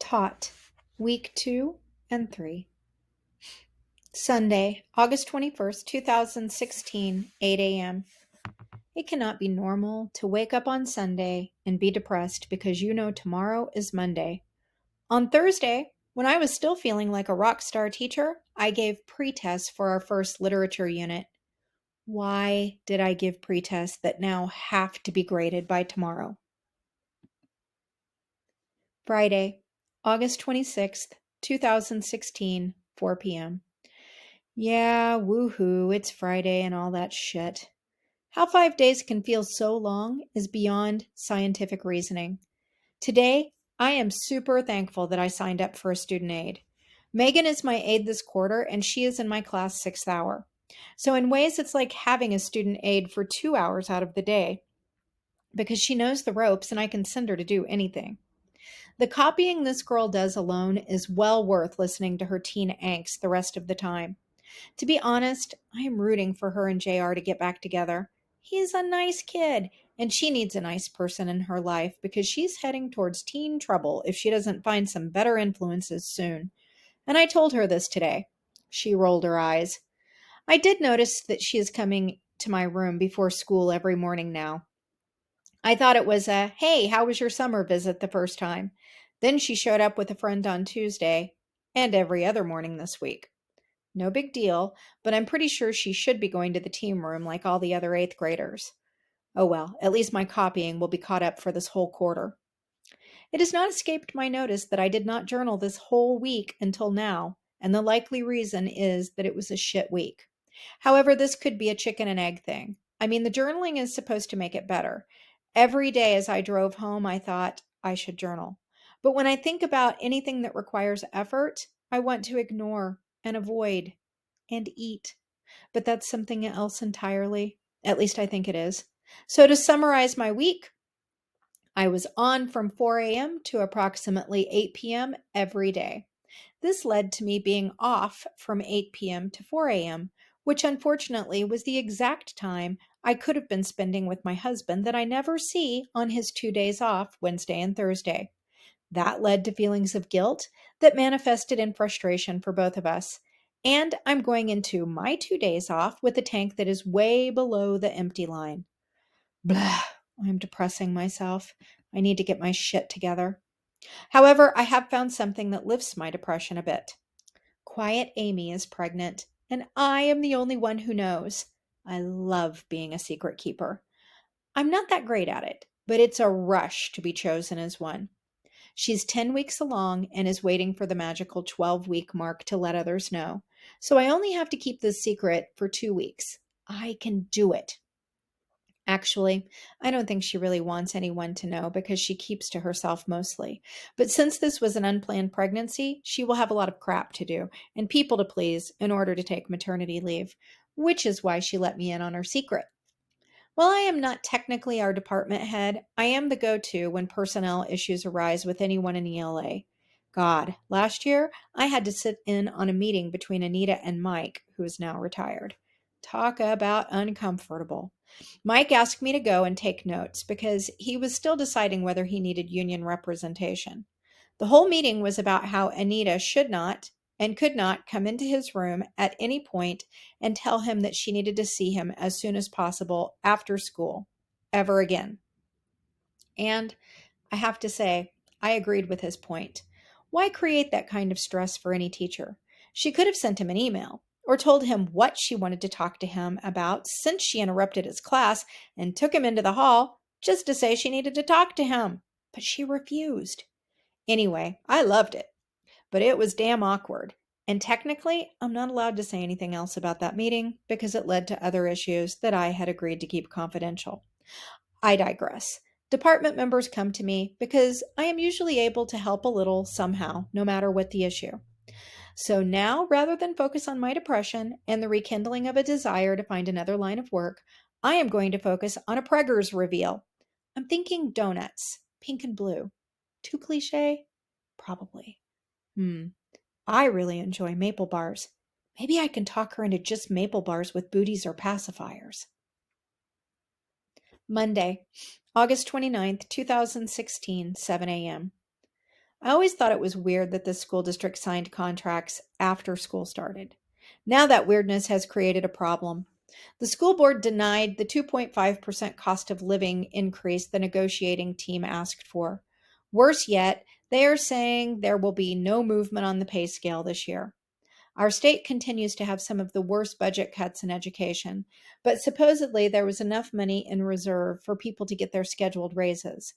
Taught, Week 2 and 3. Sunday, August 21st, 2016, 8 a.m. It cannot be normal to wake up on Sunday and be depressed because you know tomorrow is Monday. On Thursday, when I was still feeling like a rock star teacher, I gave pretests for our first literature unit. Why did I give pretests that now have to be graded by tomorrow? Friday, August 26th, 2016, 4 p.m. Yeah, woohoo, it's Friday and all that shit. How 5 days can feel so long is beyond scientific reasoning. Today, I am super thankful that I signed up for a student aid. Megan is my aide this quarter, and she is in my class 6th hour. So, in ways, it's like having a student aide for 2 hours out of the day because she knows the ropes and I can send her to do anything. The copying this girl does alone is well worth listening to her teen angst the rest of the time. To be honest, I am rooting for her and JR to get back together. He's a nice kid, and she needs a nice person in her life because she's heading towards teen trouble if she doesn't find some better influences soon. And I told her this today. She rolled her eyes. I did notice that she is coming to my room before school every morning now. I thought it was a, hey, how was your summer visit the first time? Then she showed up with a friend on Tuesday and every other morning this week. No big deal, but I'm pretty sure she should be going to the team room like all the other 8th graders. Oh well, at least my copying will be caught up for this whole quarter. It has not escaped my notice that I did not journal this whole week until now, and the likely reason is that it was a shit week. However, this could be a chicken and egg thing. I mean, the journaling is supposed to make it better. Every day as I drove home, I thought I should journal. But when I think about anything that requires effort, I want to ignore and avoid and eat. But that's something else entirely. At least I think it is. So to summarize my week, I was on from 4 a.m. to approximately 8 p.m. every day. This led to me being off from 8 p.m. to 4 a.m., which unfortunately was the exact time I could have been spending with my husband that I never see on his 2 days off, Wednesday and Thursday. That led to feelings of guilt that manifested in frustration for both of us. And I'm going into my 2 days off with a tank that is way below the empty line. Blah, I'm depressing myself. I need to get my shit together. However, I have found something that lifts my depression a bit. Quiet Amy is pregnant, and I am the only one who knows. I love being a secret keeper. I'm not that great at it, but it's a rush to be chosen as one. She's 10 weeks along and is waiting for the magical 12-week mark to let others know. So I only have to keep this secret for 2 weeks. I can do it. Actually, I don't think she really wants anyone to know because she keeps to herself mostly. But since this was an unplanned pregnancy, she will have a lot of crap to do and people to please in order to take maternity leave, which is why she let me in on her secret. While I am not technically our department head, I am the go-to when personnel issues arise with anyone in ELA. God, last year I had to sit in on a meeting between Anita and Mike, who is now retired. Talk about uncomfortable. Mike asked me to go and take notes because he was still deciding whether he needed union representation. The whole meeting was about how Anita should not and could not come into his room at any point and tell him that she needed to see him as soon as possible after school, ever again. And I have to say, I agreed with his point. Why create that kind of stress for any teacher? She could have sent him an email or told him what she wanted to talk to him about since she interrupted his class and took him into the hall just to say she needed to talk to him. But she refused. Anyway, I loved it, but it was damn awkward. And technically, I'm not allowed to say anything else about that meeting because it led to other issues that I had agreed to keep confidential. I digress. Department members come to me because I am usually able to help a little somehow, no matter what the issue. So now, rather than focus on my depression and the rekindling of a desire to find another line of work, I am going to focus on a preggers reveal. I'm thinking donuts, pink and blue. Too cliche? Probably. I really enjoy maple bars. Maybe I can talk her into just maple bars with booties or pacifiers. Monday, August 29th, 2016, 7 a.m. I always thought it was weird that the school district signed contracts after school started. Now that weirdness has created a problem. The school board denied the 2.5% cost of living increase the negotiating team asked for. Worse yet, they are saying there will be no movement on the pay scale this year. Our state continues to have some of the worst budget cuts in education, but supposedly there was enough money in reserve for people to get their scheduled raises.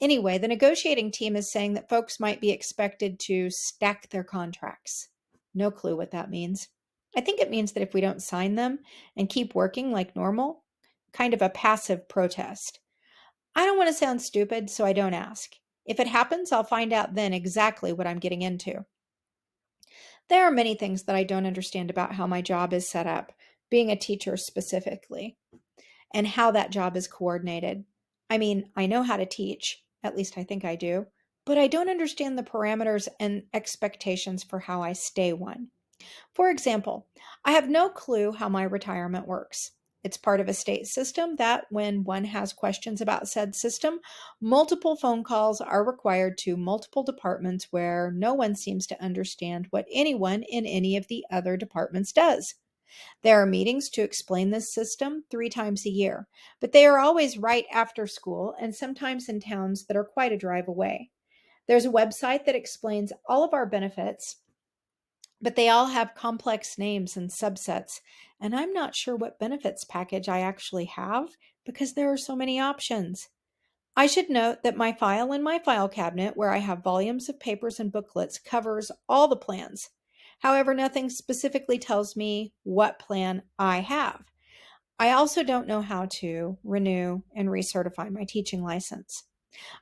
Anyway, the negotiating team is saying that folks might be expected to stack their contracts. No clue what that means. I think it means that if we don't sign them and keep working like normal, kind of a passive protest. I don't want to sound stupid, so I don't ask. If it happens, I'll find out then exactly what I'm getting into. There are many things that I don't understand about how my job is set up, being a teacher specifically, and how that job is coordinated. I mean, I know how to teach, at least I think I do, but I don't understand the parameters and expectations for how I stay one. For example, I have no clue how my retirement works. It's part of a state system that, when one has questions about said system, multiple phone calls are required to multiple departments where no one seems to understand what anyone in any of the other departments does. There are meetings to explain this system 3 times a year, but they are always right after school and sometimes in towns that are quite a drive away. There's a website that explains all of our benefits, but they all have complex names and subsets, and I'm not sure what benefits package I actually have because there are so many options. I should note that my file in my file cabinet, where I have volumes of papers and booklets, covers all the plans. However, nothing specifically tells me what plan I have. I also don't know how to renew and recertify my teaching license.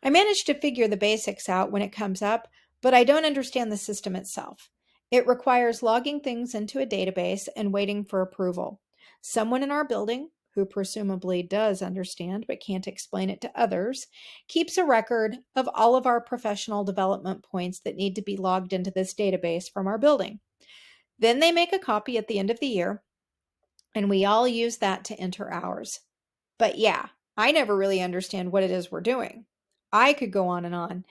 I managed to figure the basics out when it comes up, but I don't understand the system itself. It requires logging things into a database and waiting for approval. Someone in our building, who presumably does understand but can't explain it to others, keeps a record of all of our professional development points that need to be logged into this database from our building. Then they make a copy at the end of the year, and we all use that to enter ours. But yeah, I never really understand what it is we're doing. I could go on, and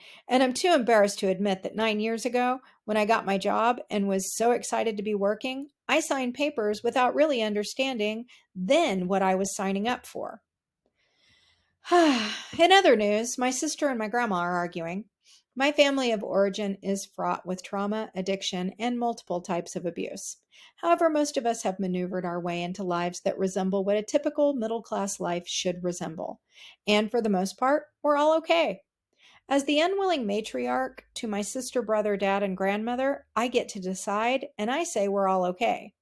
I'm too embarrassed to admit that 9 years ago, when I got my job and was so excited to be working, I signed papers without really understanding then what I was signing up for. In other news, my sister and my grandma are arguing. My family of origin is fraught with trauma, addiction, and multiple types of abuse. However, most of us have maneuvered our way into lives that resemble what a typical middle class life should resemble. And for the most part, we're all okay. As the unwilling matriarch to my sister, brother, dad, and grandmother, I get to decide, and I say we're all okay.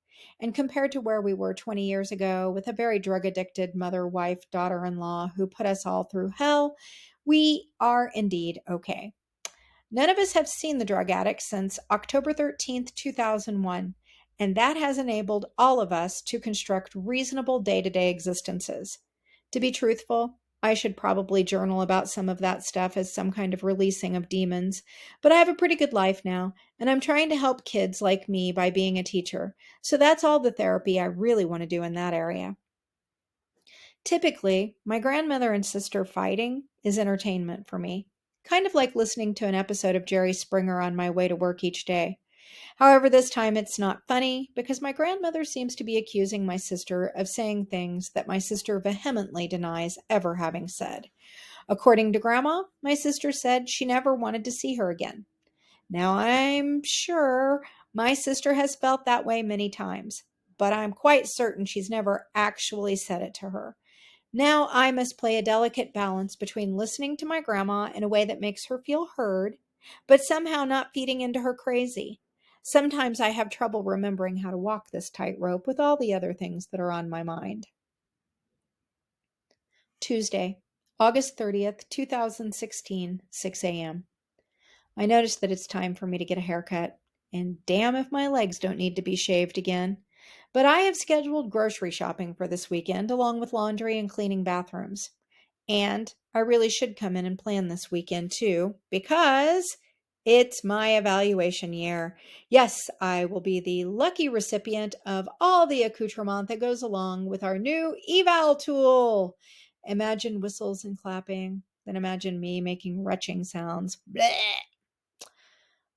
And compared to where we were 20 years ago, with a very drug addicted mother, wife, daughter in law who put us all through hell, we are indeed okay. None of us have seen the drug addict since October 13th, 2001, and that has enabled all of us to construct reasonable day to day existences. To be truthful, I should probably journal about some of that stuff as some kind of releasing of demons, but I have a pretty good life now, and I'm trying to help kids like me by being a teacher, so that's all the therapy I really want to do in that area. Typically, my grandmother and sister fighting is entertainment for me, kind of like listening to an episode of Jerry Springer on my way to work each day. However, this time it's not funny because my grandmother seems to be accusing my sister of saying things that my sister vehemently denies ever having said. According to Grandma, my sister said she never wanted to see her again. Now, I'm sure my sister has felt that way many times, but I'm quite certain she's never actually said it to her. Now I must play a delicate balance between listening to my grandma in a way that makes her feel heard, but somehow not feeding into her crazy. Sometimes I have trouble remembering how to walk this tightrope with all the other things that are on my mind. Tuesday, August 30th, 2016, 6 a.m. I noticed that it's time for me to get a haircut, and damn if my legs don't need to be shaved again. But I have scheduled grocery shopping for this weekend, along with laundry and cleaning bathrooms. And I really should come in and plan this weekend too, because it's my evaluation year. Yes, I will be the lucky recipient of all the accoutrement that goes along with our new eval tool. Imagine whistles and clapping, then imagine me making retching sounds. Bleh.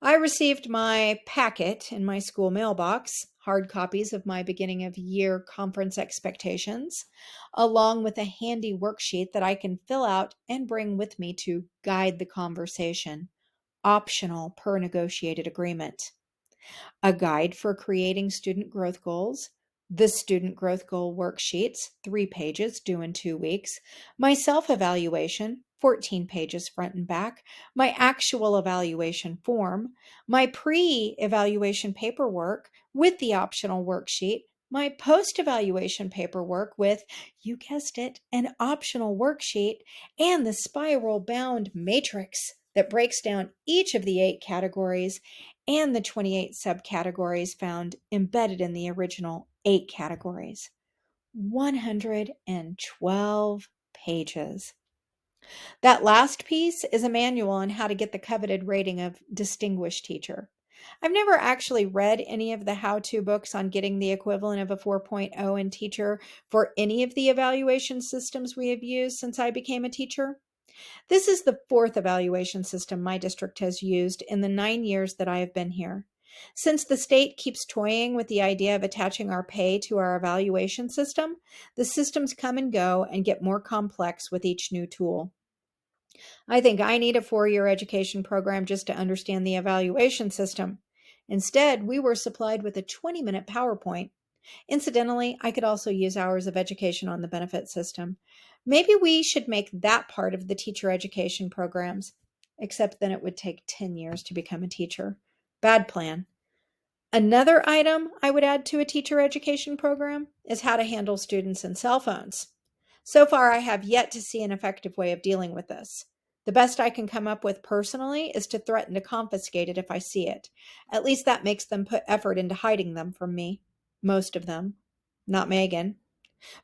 I received my packet in my school mailbox, hard copies of my beginning of year conference expectations, along with a handy worksheet that I can fill out and bring with me to guide the conversation, optional per negotiated agreement. A guide for creating student growth goals, the student growth goal worksheets, 3 pages, due in 2 weeks, my self evaluation, 14 pages front and back, my actual evaluation form, my pre evaluation paperwork with the optional worksheet, my post evaluation paperwork with, you guessed it, an optional worksheet, and the spiral bound matrix that breaks down each of the 8 categories and the 28 subcategories found embedded in the original 8 categories. 112 pages. That last piece is a manual on how to get the coveted rating of distinguished teacher. I've never actually read any of the how-to books on getting the equivalent of a 4.0 in teacher for any of the evaluation systems we have used since I became a teacher. This is the 4th evaluation system my district has used in the 9 years that I have been here. Since the state keeps toying with the idea of attaching our pay to our evaluation system, the systems come and go and get more complex with each new tool. I think I need a 4-year education program just to understand the evaluation system. Instead, we were supplied with a 20-minute PowerPoint. Incidentally, I could also use hours of education on the benefit system. Maybe we should make that part of the teacher education programs, except then it would take 10 years to become a teacher. Bad plan. Another item I would add to a teacher education program is how to handle students and cell phones. So far, I have yet to see an effective way of dealing with this. The best I can come up with personally is to threaten to confiscate it if I see it. At least that makes them put effort into hiding them from me. Most of them. Not Megan.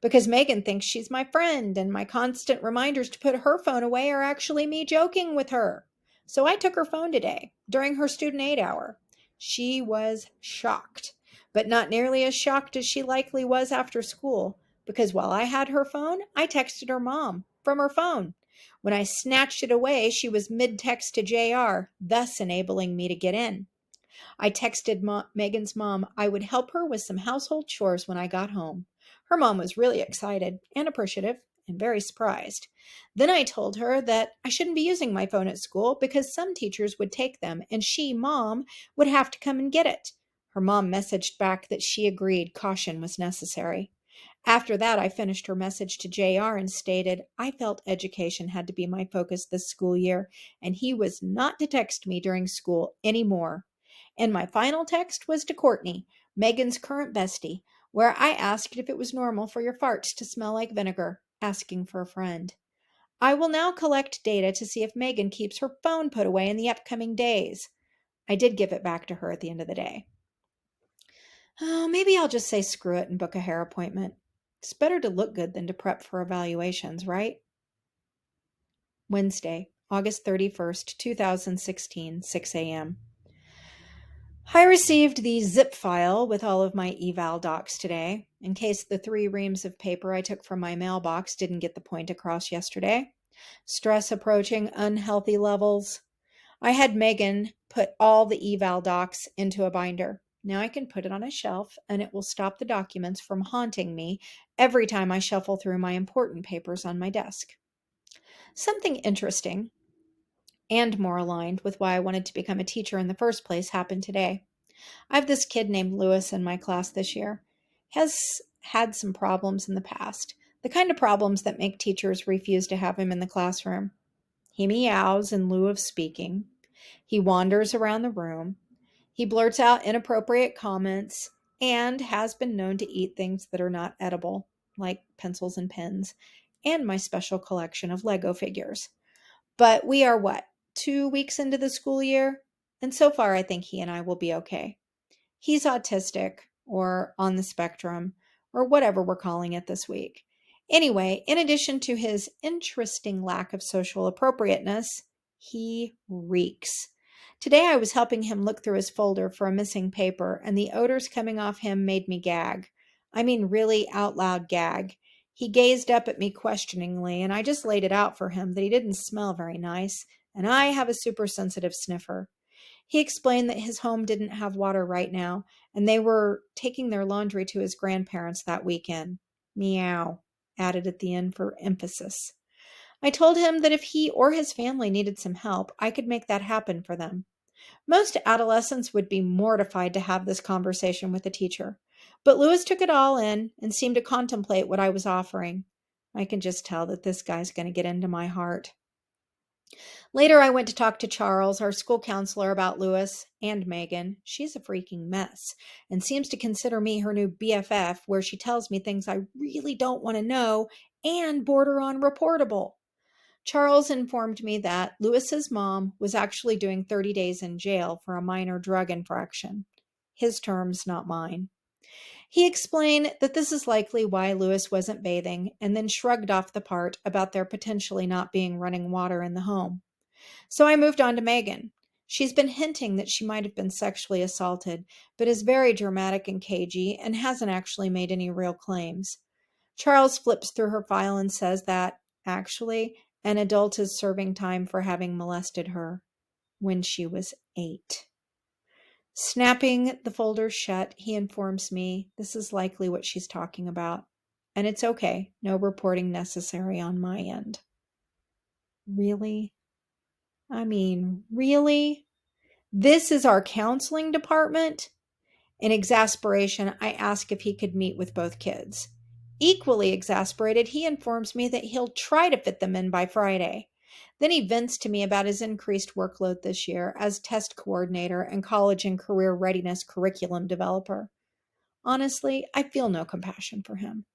Because Megan thinks she's my friend, and my constant reminders to put her phone away are actually me joking with her. So I took her phone today, during her student aid hour. She was shocked, but not nearly as shocked as she likely was after school, because while I had her phone, I texted her mom from her phone. When I snatched it away, she was mid-text to JR, thus enabling me to get in. I texted Megan's mom I would help her with some household chores when I got home. Her mom was really excited and appreciative and very surprised. Then I told her that I shouldn't be using my phone at school because some teachers would take them and she, mom, would have to come and get it. Her mom messaged back that she agreed caution was necessary. After that, I finished her message to JR and stated I felt education had to be my focus this school year, and he was not to text me during school anymore. And my final text was to Courtney, Megan's current bestie, where I asked if it was normal for your farts to smell like vinegar, asking for a friend. I will now collect data to see if Megan keeps her phone put away in the upcoming days. I did give it back to her at the end of the day. Oh, maybe I'll just say screw it and book a hair appointment. It's better to look good than to prep for evaluations, right? Wednesday, August 31st, 2016, 6 a.m. I received the zip file with all of my eval docs today, in case the 3 reams of paper I took from my mailbox didn't get the point across yesterday. Stress approaching unhealthy levels. I had Megan put all the eval docs into a binder. Now I can put it on a shelf, and it will stop the documents from haunting me every time I shuffle through my important papers on my desk. Something interesting and more aligned with why I wanted to become a teacher in the first place happened today. I have this kid named Lewis in my class this year. Has had some problems in the past, the kind of problems that make teachers refuse to have him in the classroom. He meows in lieu of speaking. He wanders around the room. He blurts out inappropriate comments and has been known to eat things that are not edible, like pencils and pens, and my special collection of Lego figures. But we are what, 2 weeks into the school year? And so far, I think he and I will be okay. He's autistic or on the spectrum or whatever we're calling it this week. Anyway, in addition to his interesting lack of social appropriateness, he reeks. Today I was helping him look through his folder for a missing paper, and the odors coming off him made me gag. I mean, really out loud gag. He gazed up at me questioningly, and I just laid it out for him that he didn't smell very nice, and I have a super sensitive sniffer. He explained that his home didn't have water right now, and they were taking their laundry to his grandparents that weekend. Meow, added at the end for emphasis. I told him that if he or his family needed some help, I could make that happen for them. Most adolescents would be mortified to have this conversation with a teacher, but Lewis took it all in and seemed to contemplate what I was offering. I can just tell that this guy's going to get into my heart. Later, I went to talk to Charles, our school counselor, about Lewis and Megan. She's a freaking mess and seems to consider me her new BFF, where she tells me things I really don't want to know and border on reportable. Charles informed me that Lewis's mom was actually doing 30 days in jail for a minor drug infraction. His terms, not mine. He explained that this is likely why Lewis wasn't bathing and then shrugged off the part about there potentially not being running water in the home. So I moved on to Megan. She's been hinting that she might have been sexually assaulted, but is very dramatic and cagey and hasn't actually made any real claims. Charles flips through her file and says that, actually, an adult is serving time for having molested her when she was 8. Snapping the folder shut, he informs me this is likely what she's talking about. And it's okay, no reporting necessary on my end. Really? I mean, really? This is our counseling department? In exasperation, I ask if he could meet with both kids. Equally exasperated, he informs me that he'll try to fit them in by Friday. Then he vents to me about his increased workload this year as test coordinator and college and career readiness curriculum developer. Honestly, I feel no compassion for him.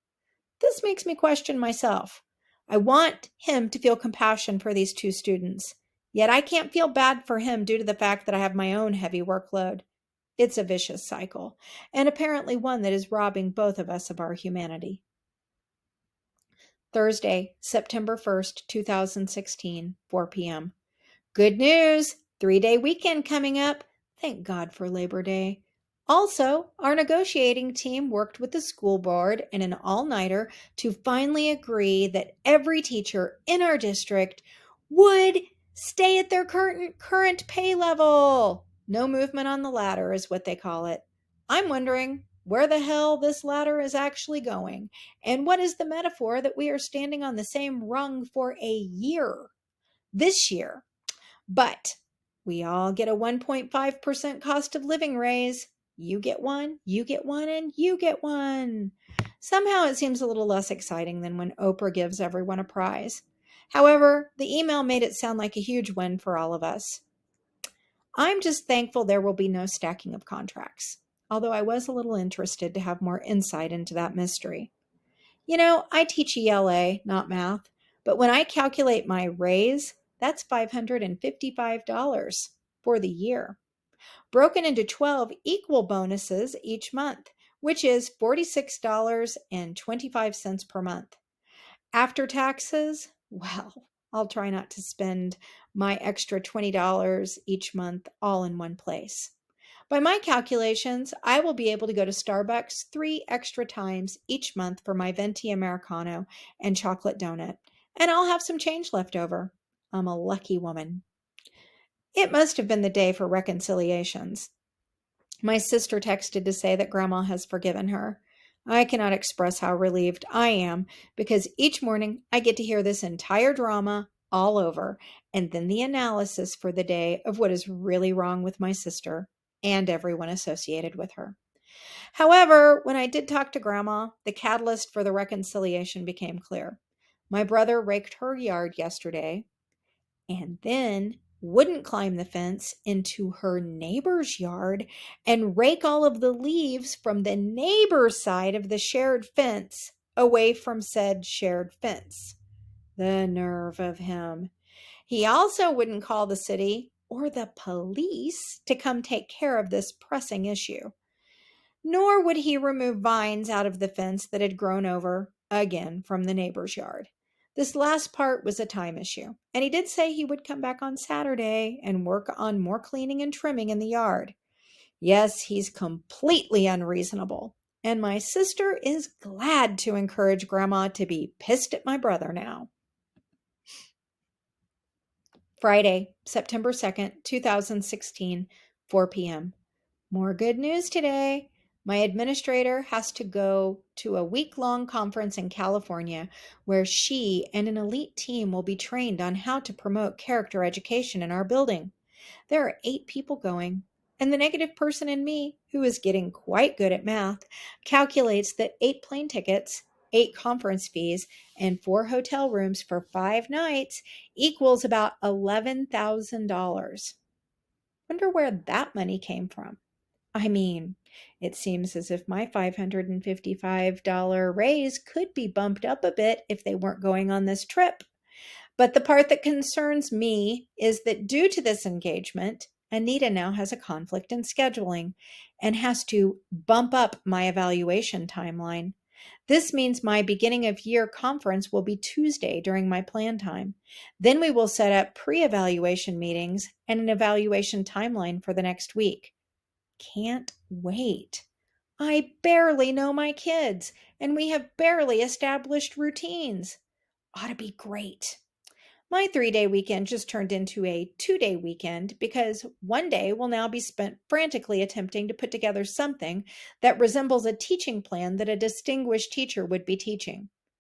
This makes me question myself. I want him to feel compassion for these 2 students, yet I can't feel bad for him due to the fact that I have my own heavy workload. It's a vicious cycle, and apparently one that is robbing both of us of our humanity. Thursday, September 1st, 2016, 4 p.m. Good news! 3-day weekend coming up. Thank God for Labor Day. Also, our negotiating team worked with the school board in an all-nighter to finally agree that every teacher in our district would stay at their current pay level. No movement on the ladder is what they call it. I'm wondering where the hell this ladder is actually going, and what is the metaphor that we are standing on the same rung for a year? This year. But we all get a 1.5% cost of living raise. You get one, and you get one. Somehow it seems a little less exciting than when Oprah gives everyone a prize. However, the email made it sound like a huge win for all of us. I'm just thankful there will be no stacking of contracts, although I was a little interested to have more insight into that mystery. You know, I teach ELA, not math, but when I calculate my raise, that's $555 for the year, broken into 12 equal bonuses each month, which is $46.25 per month. After taxes, well, I'll try not to spend my extra $20 each month all in one place. By my calculations, I will be able to go to Starbucks 3 extra times each month for my venti Americano and chocolate donut, and I'll have some change left over. I'm a lucky woman. It must have been the day for reconciliations. My sister texted to say that Grandma has forgiven her. I cannot express how relieved I am because each morning I get to hear this entire drama all over and then the analysis for the day of what is really wrong with my sister and everyone associated with her. However, when I did talk to Grandma, the catalyst for the reconciliation became clear. My brother raked her yard yesterday and then wouldn't climb the fence into her neighbor's yard and rake all of the leaves from the neighbor's side of the shared fence away from said shared fence. The nerve of him. He also wouldn't call the city or the police to come take care of this pressing issue. Nor would he remove vines out of the fence that had grown over, again, from the neighbor's yard. This last part was a time issue, and he did say he would come back on Saturday and work on more cleaning and trimming in the yard. Yes, he's completely unreasonable, and my sister is glad to encourage Grandma to be pissed at my brother now. Friday, September 2nd, 2016, 4 p.m. More good news today. My administrator has to go to a week-long conference in California where she and an elite team will be trained on how to promote character education in our building. There are 8 people going, and the negative person in me, who is getting quite good at math, calculates that 8 plane tickets, 8 conference fees, and 4 hotel rooms for 5 nights equals about $11,000. Wonder where that money came from. I mean, it seems as if my $555 raise could be bumped up a bit if they weren't going on this trip. But the part that concerns me is that due to this engagement, Anita now has a conflict in scheduling and has to bump up my evaluation timeline. This means my beginning of year conference will be Tuesday during my plan time. Then we will set up pre-evaluation meetings and an evaluation timeline for the next week. Can't wait. I barely know my kids, and we have barely established routines. Ought to be great. My 3-day weekend just turned into a 2-day weekend because one day will now be spent frantically attempting to put together something that resembles a teaching plan that a distinguished teacher would be teaching.